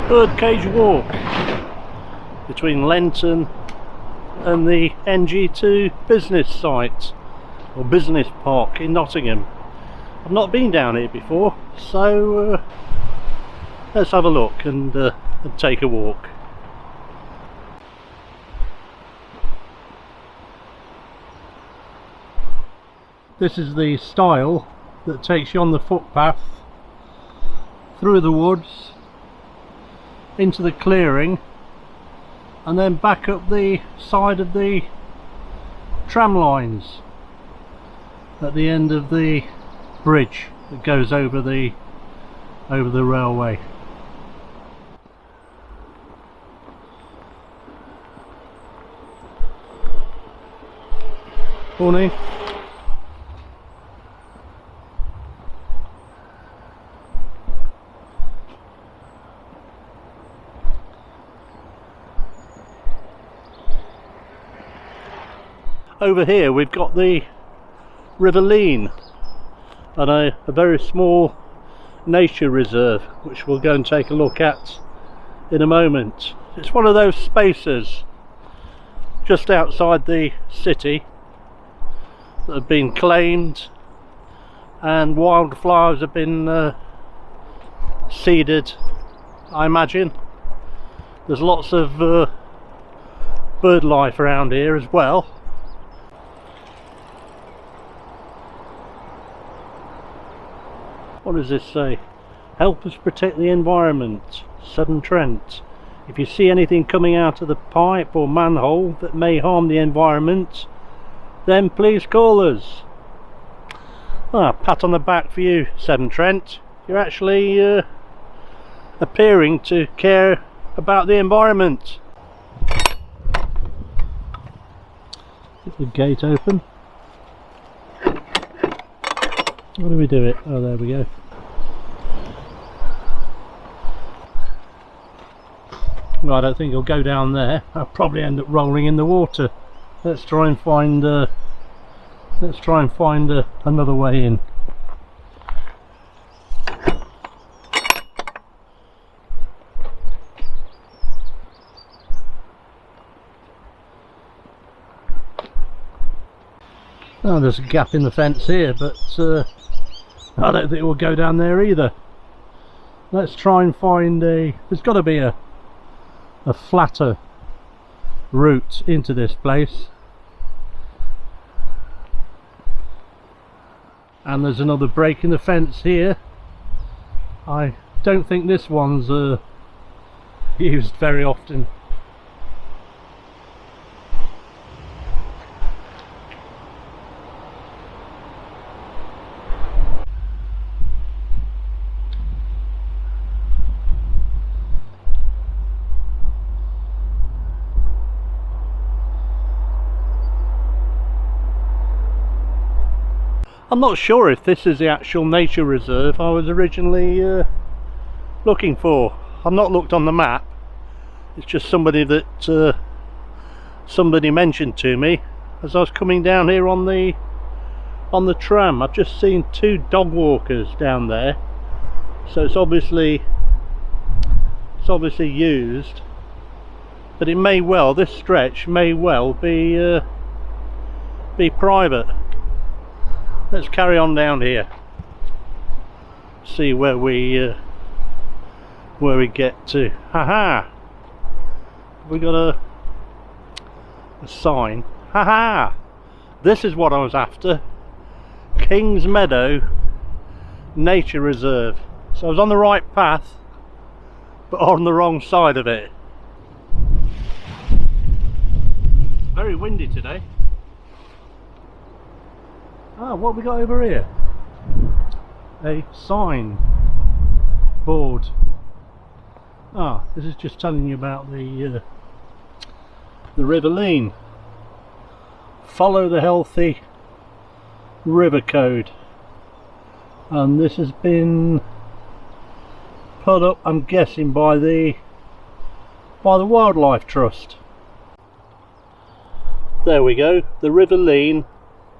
Birdcage Walk between Lenton and the NG2 business site or business park in Nottingham. I've not been down here before, so let's have a look and take a walk. This is the stile that takes you on the footpath through the woods into the clearing and then back up the side of the tram lines at the end of the bridge that goes over the railway. Morning. Over here we've got the River Leen and a very small nature reserve, which we'll go and take a look at in a moment. It's one of those spaces just outside the city that have been claimed, and wildflowers have been seeded, I imagine. There's lots of bird life around here as well. What does this say? Help us protect the environment, Severn Trent. If you see anything coming out of the pipe or manhole that may harm the environment, then please call us. Pat on the back for you, Severn Trent. You're actually appearing to care about the environment. Get the gate open. How do we do it? Oh, there we go. Well, I don't think it'll go down there. I'll probably end up rolling in the water. Let's try and find another way in. Oh, there's a gap in the fence here, but I don't think it will go down there either. Let's try and find there's got to be a flatter route into this place. And there's another break in the fence here. I don't think this one's used very often. I'm not sure if this is the actual nature reserve I was originally looking for. I've not looked on the map. It's just somebody that somebody mentioned to me as I was coming down here on the tram. I've just seen two dog walkers down there, so it's obviously used. But it may well, this stretch may well be private. Let's carry on down here, see where we get to. Haha! We got a sign. Haha! This is what I was after. King's Meadow Nature Reserve. So I was on the right path, but on the wrong side of it. Very windy today. What have we got over here? A sign board. This is just telling you about the River Leen. Follow the healthy river code. And this has been put up, I'm guessing, by the Wildlife Trust. There we go. The River Leen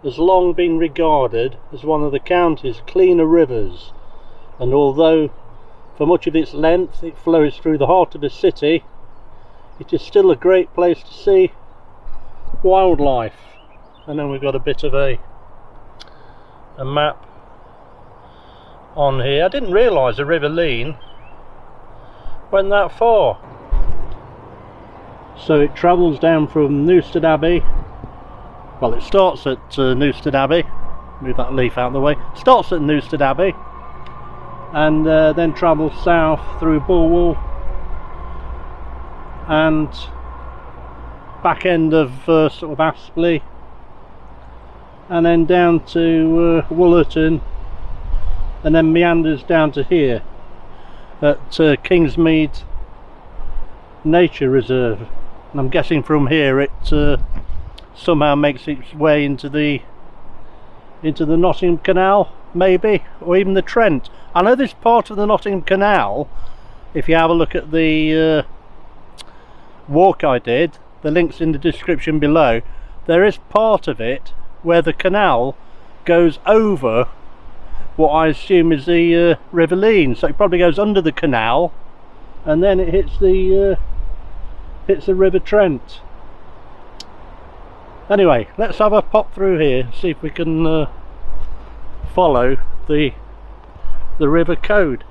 has long been regarded as one of the county's cleaner rivers, and although for much of its length it flows through the heart of the city, it is still a great place to see wildlife. And then we've got a bit of a map on here. I didn't realise the River Leen went that far. So it travels down from Newstead Abbey. Well, it starts at Newstead Abbey. Move that leaf out of the way. Starts at Newstead Abbey and then travels south through Bulwell and back end of sort of Aspley, and then down to Wollerton, and then meanders down to here at Kingsmead Nature Reserve. And I'm guessing from here it somehow makes its way into the Nottingham Canal, maybe, or even the Trent. I know this part of the Nottingham Canal, if you have a look at the walk I did, the link's in the description below, there is part of it where the canal goes over what I assume is the River Leen. So it probably goes under the canal and then it hits the River Trent. Anyway, let's have a pop through here, see if we can follow the river code.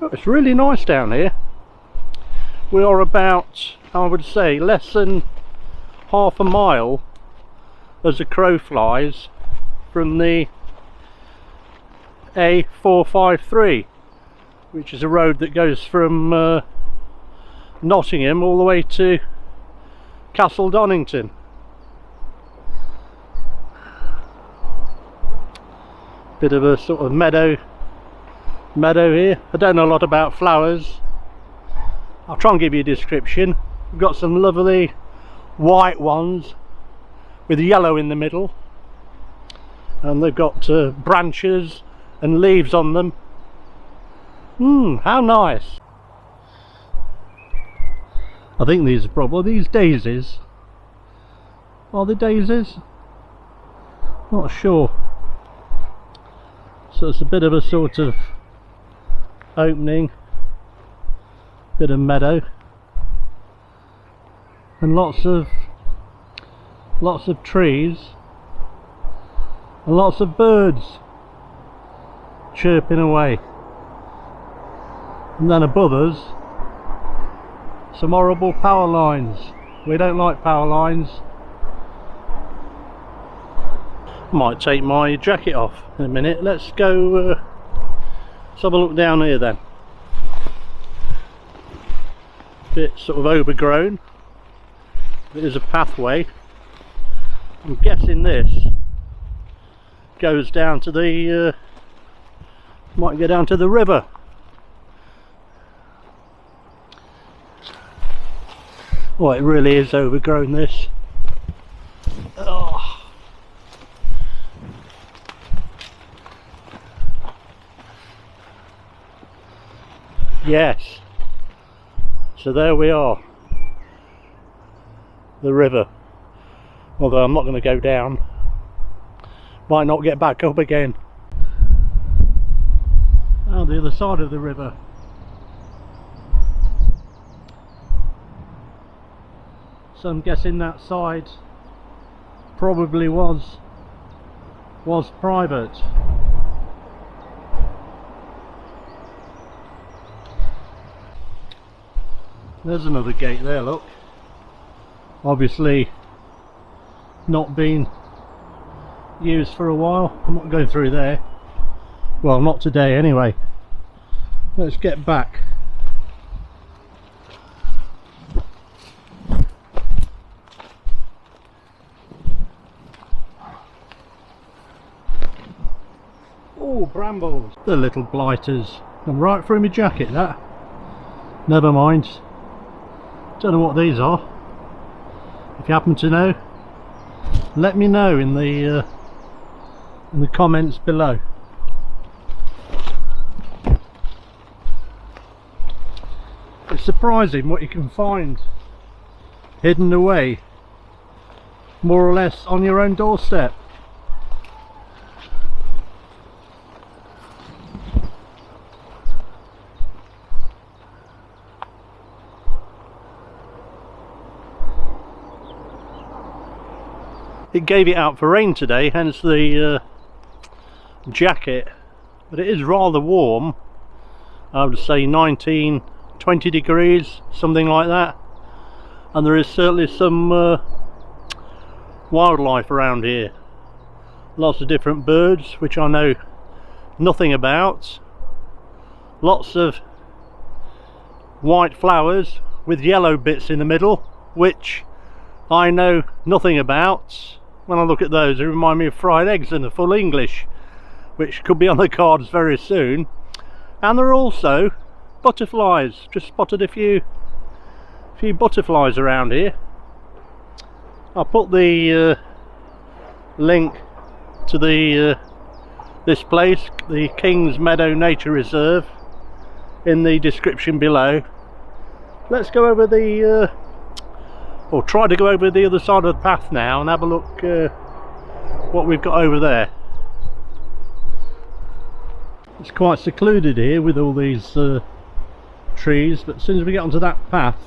Oh, it's really nice down here. We are about, I would say, less than half a mile as a crow flies from the A453, which is a road that goes from Nottingham all the way to Castle Donington. Bit of a sort of meadow here. I don't know a lot about flowers. I'll try and give you a description. We've got some lovely white ones with yellow in the middle, and they've got branches and leaves on them. How nice. I think these are probably these daisies. Are they daisies? Not sure. So it's a bit of a sort of opening, bit of meadow, and lots of trees and lots of birds chirping away. And then above us, some horrible power lines. We don't like power lines. Might take my jacket off in a minute. Let's go let's have a look down here then. Bit sort of overgrown. There's a pathway. I'm guessing this goes down to the might go down to the river. Oh, it really is overgrown, this. Oh. Yes, so there we are, the river. Although I'm not going to go down, might not get back up again. Oh, the other side of the river. So I'm guessing that side probably was private. There's another gate there, look. Obviously not been used for a while. I'm not going through there. Well, not today anyway. Let's get back. Oh, brambles. The little blighters. I'm right through my jacket, that. Never mind. Don't know what these are. If you happen to know, let me know in the comments below. It's surprising what you can find hidden away more or less on your own doorstep. It gave it out for rain today, hence the jacket, but it is rather warm. I would say 19, 20 degrees, something like that, and there is certainly some wildlife around here. Lots of different birds which I know nothing about, lots of white flowers with yellow bits in the middle which I know nothing about. When I look at those, they remind me of fried eggs in the full English, which could be on the cards very soon. And there are also butterflies. Just spotted a few butterflies around here. I'll put the link to this place, the King's Meadow Nature Reserve, in the description below. Let's go over the or try to go over the other side of the path now and have a look what we've got over there. It's quite secluded here with all these trees, but as soon as we get onto that path,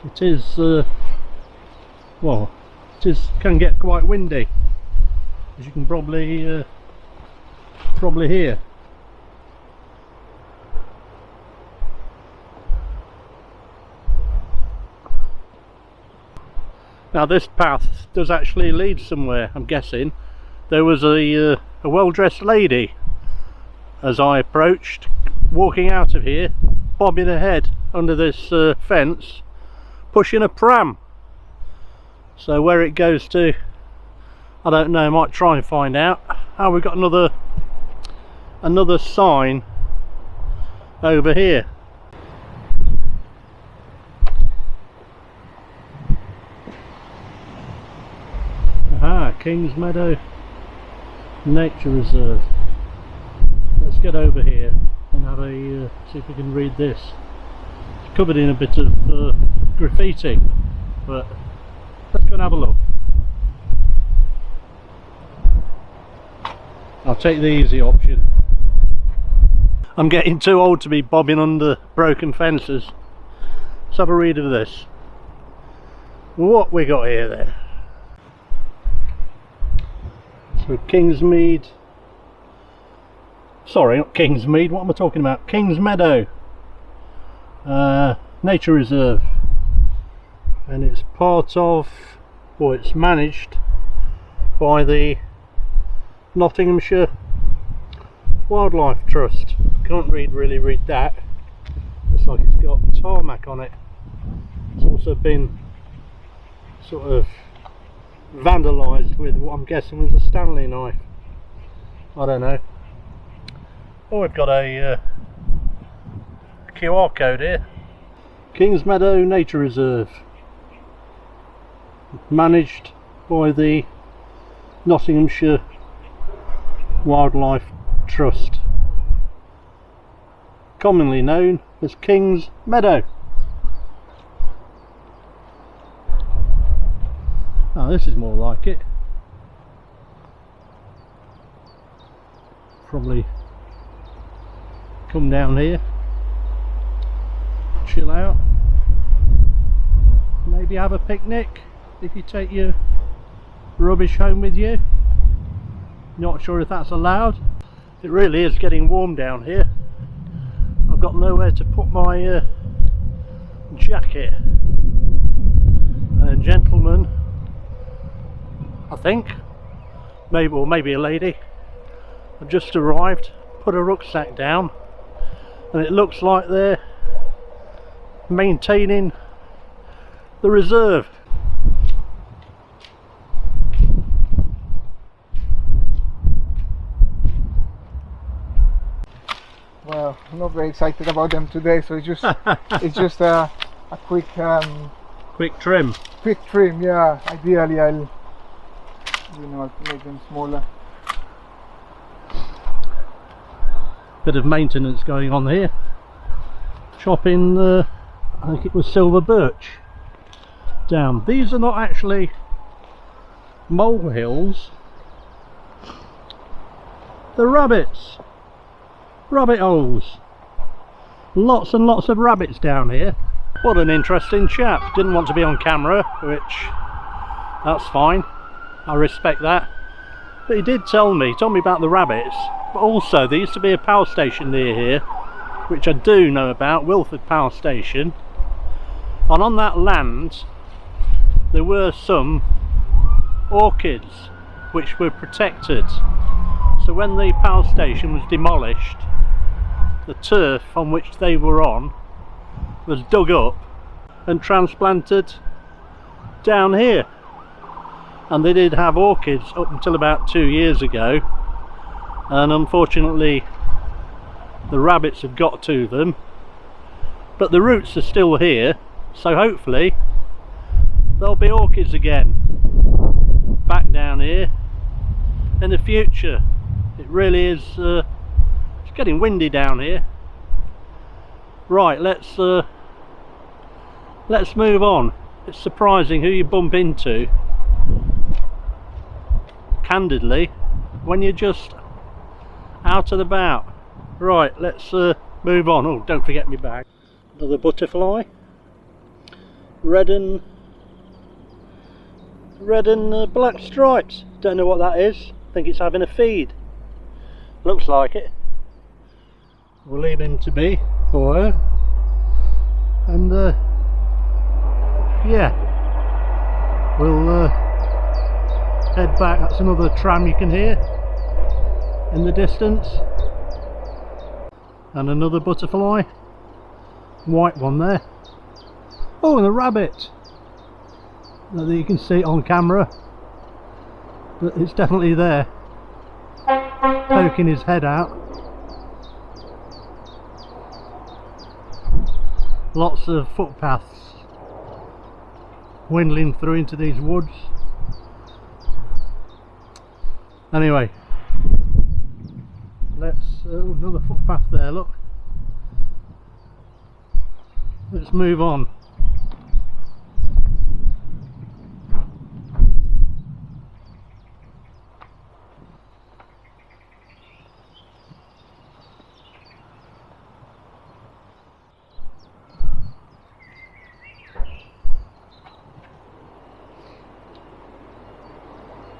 it is well, can get quite windy, as you can probably hear. Now this path does actually lead somewhere, I'm guessing. There was a well-dressed lady as I approached, walking out of here, bobbing ahead under this fence, pushing a pram. So where it goes to, I don't know. I might try and find out. Oh, we've got another sign over here. Aha, King's Meadow Nature Reserve. Let's get over here and have a see if we can read this. It's covered in a bit of graffiti, but let's go and have a look. I'll take the easy option. I'm getting too old to be bobbing under broken fences. Let's have a read of this. What we got here then? So Kingsmead, sorry, not Kingsmead, what am I talking about? King's Meadow Nature Reserve, and it's part of, or it's managed by the Nottinghamshire Wildlife Trust. Can't really read that. Looks like it's got tarmac on it. It's also been sort of vandalised with what I'm guessing was a Stanley knife. I don't know. Oh, we've got a QR code here. King's Meadow Nature Reserve, managed by the Nottinghamshire Wildlife Trust, commonly known as King's Meadow. Oh, this is more like it. Probably come down here, chill out, maybe have a picnic if you take your rubbish home with you. Not sure if that's allowed. It really is getting warm down here. I've got nowhere to put my jacket. And a gentleman, I think, maybe a lady, have just arrived, put a rucksack down, and it looks like they're maintaining the reserve. Well, I'm not very excited about them today, so it's just a quick trim. Quick trim, yeah. Ideally, I'll make them smaller. Bit of maintenance going on here. Chopping, I think it was silver birch down. These are not actually molehills. They're rabbits. Rabbit holes. Lots and lots of rabbits down here. What an interesting chap. Didn't want to be on camera, which that's fine. I respect that. But he told me about the rabbits, but also there used to be a power station near here, which I do know about, Wilford Power Station, and on that land there were some orchids which were protected. So when the power station was demolished, the turf on which they were on was dug up and transplanted down here. And they did have orchids up until about 2 years ago, and unfortunately the rabbits have got to them, but the roots are still here, so hopefully there'll be orchids again back down here in the future. It really is it's getting windy down here. Right, let's move on. It's surprising who you bump into, candidly, when you're just out and about. Right, let's move on. Oh, don't forget me bag. Another butterfly. Red and black stripes. Don't know what that is. I think it's having a feed. Looks like it. We'll leave him to be, or her. And yeah, we'll head back. That's another tram you can hear in the distance, and another butterfly, white one there. Oh, and a rabbit that you can see on camera, but it's definitely there, poking his head out. Lots of footpaths winding through into these woods. Anyway, let's another footpath there, look. Let's move on.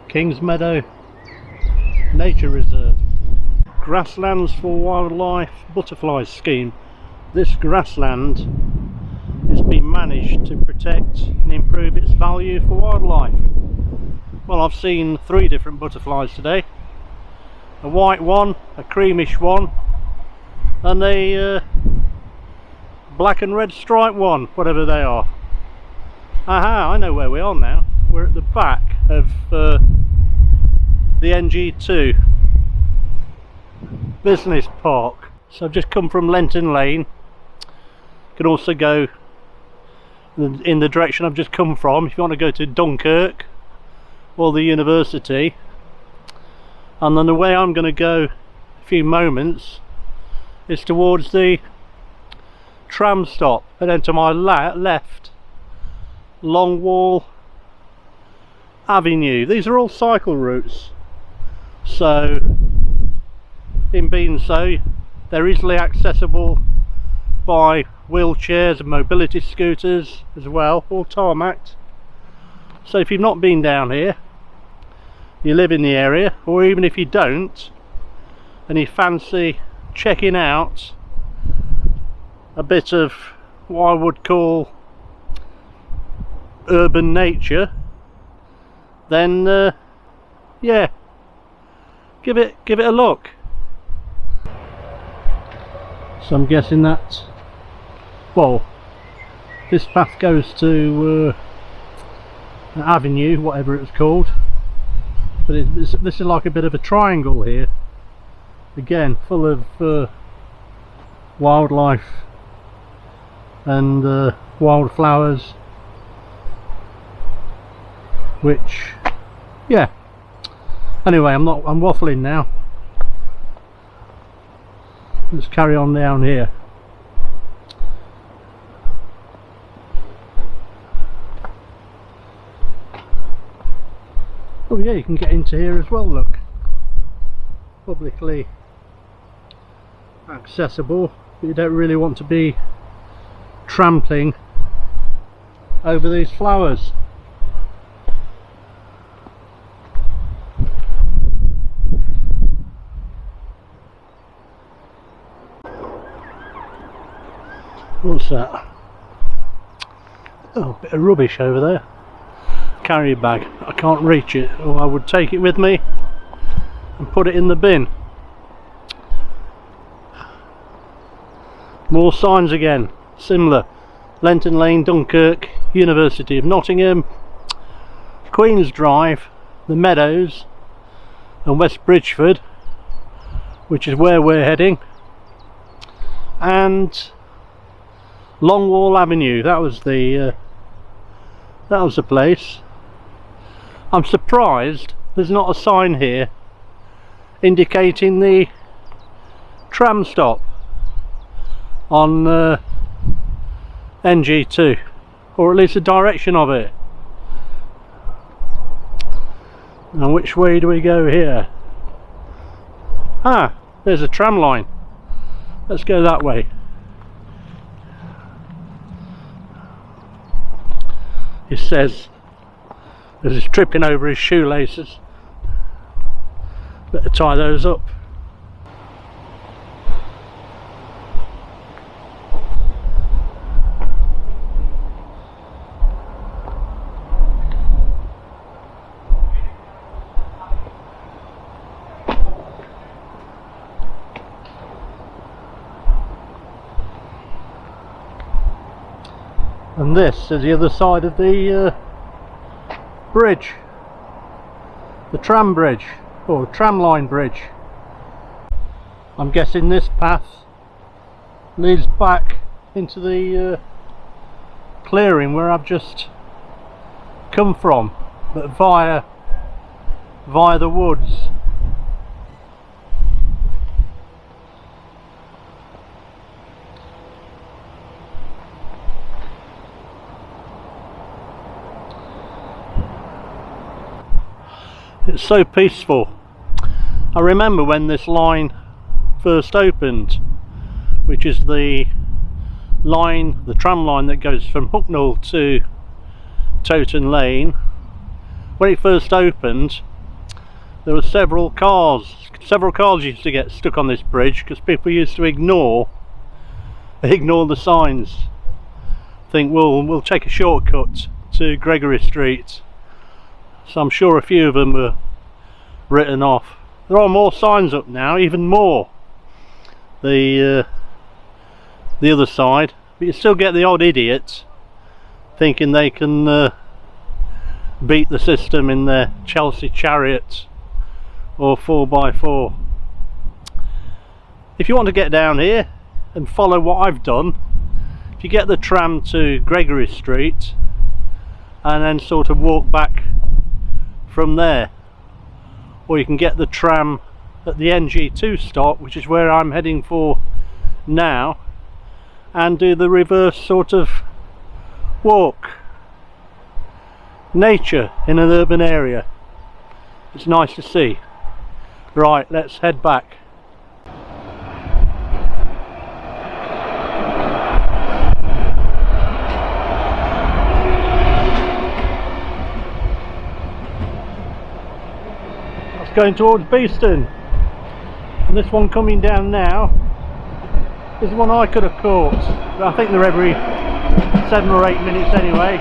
King's Meadow Nature Reserve. Grasslands for Wildlife Butterflies scheme. This grassland has been managed to protect and improve its value for wildlife. Well, I've seen 3 different butterflies today. A white one, a creamish one, and a black and red striped one, whatever they are. Aha, I know where we are now. We're at the back of the NG2 business park. So I've just come from Lenton Lane. You can also go in the direction I've just come from if you want to go to Dunkirk or the university. And then the way I'm going to go in a few moments is towards the tram stop, and then to my left, Longwall Avenue. These are all cycle routes, so in being so, they're easily accessible by wheelchairs and mobility scooters as well, all tarmacked. So if you've not been down here, you live in the area, or even if you don't and you fancy checking out a bit of what I would call urban nature, then yeah, give it a look. So I'm guessing that, well, this path goes to an avenue, whatever it was called, but this is like a bit of a triangle here, again full of wildlife and wildflowers, which, yeah. Anyway, I'm waffling now. Let's carry on down here. Oh yeah, you can get into here as well, look. Publicly accessible, but you don't really want to be trampling over these flowers. What's that? Oh, a bit of rubbish over there. Carrier bag. I can't reach it, or I would take it with me and put it in the bin. More signs again, similar. Lenton Lane, Dunkirk, University of Nottingham, Queen's Drive, the Meadows and West Bridgeford, which is where we're heading, and Longwall Avenue. That was the place. I'm surprised there's not a sign here indicating the tram stop on NG2, or at least the direction of it. Now which way do we go here? Ah, there's a tram line. Let's go that way. He says, as he's tripping over his shoelaces, better tie those up. And this is the other side of the bridge, the tram bridge, or tram line bridge. I'm guessing this path leads back into the clearing where I've just come from, but via the woods. It's so peaceful. I remember when this line first opened, which is the tram line that goes from Hucknall to Toton Lane. When it first opened, there were several cars used to get stuck on this bridge because people used to ignore the signs. Think, we'll take a shortcut to Gregory Street. So I'm sure a few of them were written off. There are more signs up now, even more. The other side, but you still get the odd idiot thinking they can beat the system in their Chelsea Chariot or 4x4. If you want to get down here and follow what I've done, if you get the tram to Gregory Street and then sort of walk back from there, or you can get the tram at the NG2 stop, which is where I'm heading for now, and do the reverse sort of walk. Nature in an urban area. It's nice to see. Right, let's head back. Going towards Beeston, and this one coming down now is one I could have caught, but I think they're every 7 or 8 minutes anyway,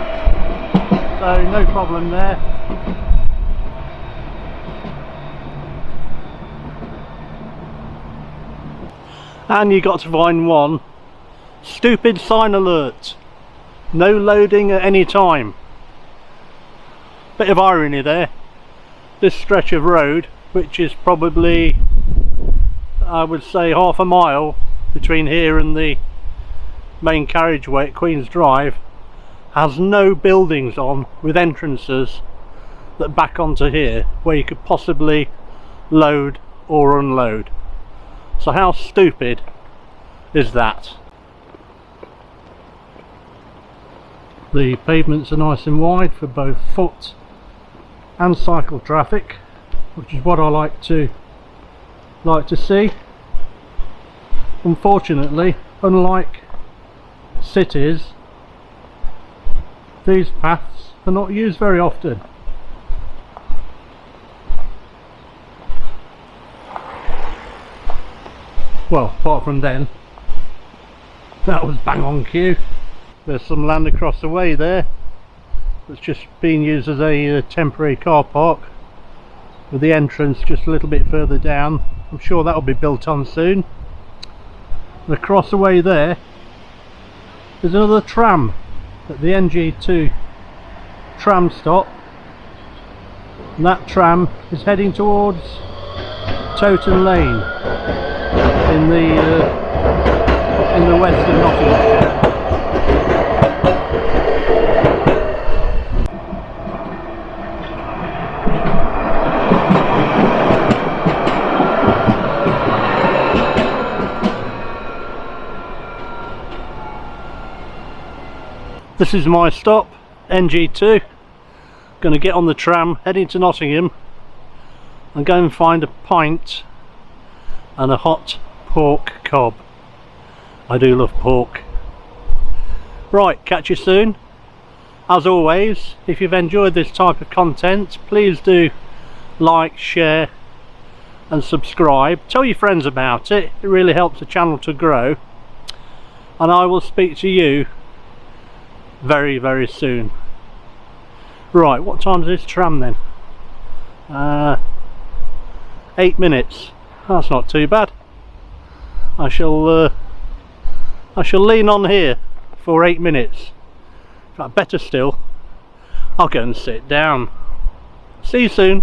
so no problem there. And you got to find one. Stupid sign alert, no loading at any time. Bit of irony there. This stretch of road, which is probably, I would say, half a mile between here and the main carriageway at Queen's Drive, has no buildings on with entrances that back onto here where you could possibly load or unload. So how stupid is that? The pavements are nice and wide for both foot and cycle traffic, which is what I like to see. Unfortunately, unlike cities, these paths are not used very often. Well, apart from then. That was bang on cue. There's some land across the way there that's just being used as a temporary car park, with the entrance just a little bit further down. I'm sure that'll be built on soon. And across the way there there's another tram at the NG2 tram stop, and that tram is heading towards Toton Lane in the west of Nottinghamshire. This is my stop, NG2. Going to get on the tram, heading to Nottingham, and go and find a pint and a hot pork cob. I do love pork. Right, catch you soon. As always, if you've enjoyed this type of content, please do like, share and subscribe. Tell your friends about it. It really helps the channel to grow. And I will speak to you very, very soon. Right, what time is this tram then? 8 minutes. That's not too bad. I shall lean on here for 8 minutes. In fact, better still, I'll go and sit down. See you soon.